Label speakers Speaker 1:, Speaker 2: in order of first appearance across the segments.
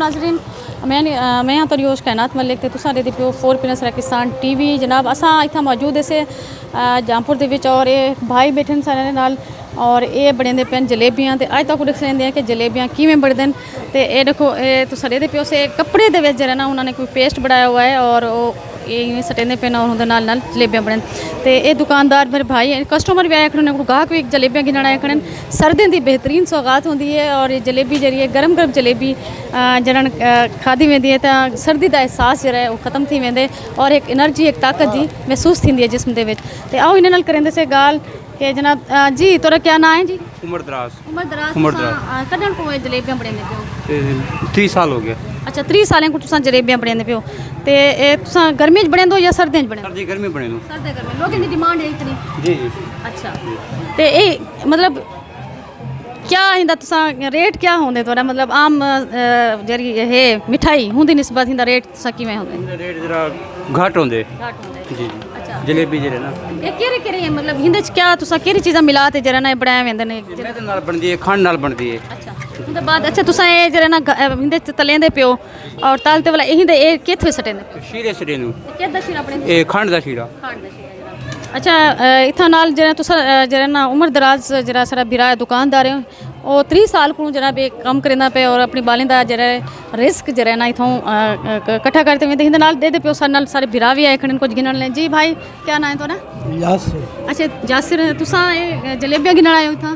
Speaker 1: नाजरीन मैं हाँ तुहाडी होस्ट कायनात मलिक ते तुसां देखदे पिओ 4th.Pillar सराइकिस्तान टीवी। जनाब असां इत्थां मौजूद इस जामपुर दे विच और ये भाई बैठे सारे नाल और ये बने पे जलेबियाँ तो अज तक दिख रहे हैं कि जलेबियाँ किवें बनदे न। तो ये देखो ये तुसां देखदे पिओ से कपड़े दे विच जरा ना उन्होंने कोई पेस्ट बनाया हुआ है और ये इवें सटेंदे पे ना उहदे नाल जलेबियाँ बने। तो ये दुकानदार मेरे भाई कस्टमर भी आए खड़े ने गाहक भी जलेबियाँ गिनण आए खड़े। सर्दियों की बेहतरीन सौगात होंदी है और ये जलेबी जी गर्म गर्म जलेबी जन खाधी वेंदी है तो सर्दी का एहसास जरा है वो खत्म थी वेंदे और एक एनर्जी एक ताकत जी महसूस थींदी है जिस्म दे विच। ते आओ इन्हां नाल करेंदे से गाल कि जनाब जी तोरा क्या नाम है जी?
Speaker 2: उमर दराज
Speaker 1: कदन को जलेबियां बनांदे पिओ?
Speaker 2: 3 साल हो गए।
Speaker 1: अच्छा 3 सालें को तुसां जलेबियां बनांदे पिओ ते तुसां गर्मियां च बनांदे हो या सर्दियां च बनांदे हो?
Speaker 2: सर्दी गर्मी बने लो।
Speaker 1: सर्दी गर्मी लोगों की डिमांड है इतनी।
Speaker 2: जी जी।
Speaker 1: अच्छा ते ये मतलब क्या इंदा तुसां रेट क्या होंदे थोड़ा मतलब आम जरी है मिठाई हुंदी निस्बत इंदा रेट तुसां किवें होंदे?
Speaker 2: रेट जरा घट होंदे।
Speaker 1: घट होंदे
Speaker 2: जी जी।
Speaker 1: अच्छा
Speaker 2: जलेबी जेरे ना
Speaker 1: ये केरे मतलब हिंदे च क्या तुसां केरी चीज़ां मिला ते जरा ना बनाए वेंदे ने?
Speaker 2: मैदे नाल बनदी है, खंड नाल बनदी है।
Speaker 1: अच्छा उनके बाद अच्छा तुसां ये जरा ना हिंदे च तलेंदे पिओ और तलते वाला हिंदे ये कित्थे सटेंदे?
Speaker 2: शीरे सड़े नू
Speaker 1: केदा शीरा अपने
Speaker 2: ए खंड दा शीरा।
Speaker 1: खंड दा शीरा जरा। अच्छा इत्थां नाल जरा तुसां जरा ना उमर दराज जरा सारा बिरा दुकानदार है और 3 साल को जरा बे कम करेंदा पे और अपनी बालें दा जरा रिस्क जरा ना इथों इकट्ठा करते हुए हिंदे नाल दे दे पिओ सारे नाल सारे बिरा भी आए खड़े कुछ गिनण ले। जी भाई क्या नाम है थोड़ा?
Speaker 3: यासिर।
Speaker 1: अच्छा जासिर तुसां ये जलेबियां गिनण आए हो इथां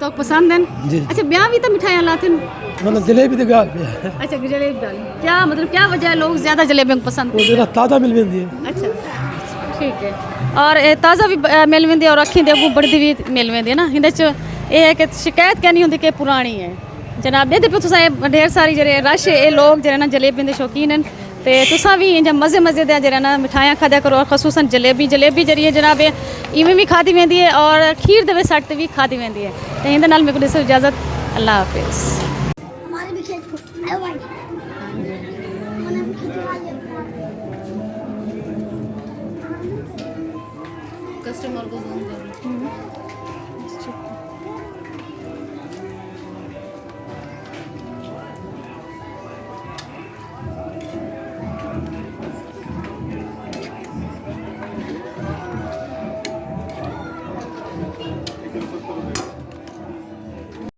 Speaker 1: तो पसंद हैं?
Speaker 3: जी।
Speaker 1: अच्छा ब्याह भी तो मिठाइयाँ लाते हैं
Speaker 3: मतलब जलेबी तो गाल पे है।
Speaker 1: अच्छा जलेबी डाल क्या मतलब क्या वजह है लोग ज़्यादा जलेबियों को पसंद
Speaker 3: वो जरा ताज़ा मिल जाती है।
Speaker 1: अच्छा ठीक है और ताज़ा भी मिल वेंदी और अखीं दे अगू बढ़दी भी मिल वेंदी है ना। हिंदे च ये है कि शिकायत क्या नहीं होंदी कि पुरानी है। जनाब दे पे तुसां ढेर सारी जेह्ड़े रश ये लोग जेह्ड़े ना जलेबियों के शौकीन हैं तो तुसां भी इंजा मज़े मज़े दे जेह्ड़ा ना मिठाइयाँ खाद्या करो और खसूसन जलेबी जरिए जनाब इवें भी खाधी वेंदी है और खीर दे सट भी खाधी वेंदी है। तो इंदे नाल मेरे को दिसो इजाज़त अल्लाह हाफिज़। कस्टमर को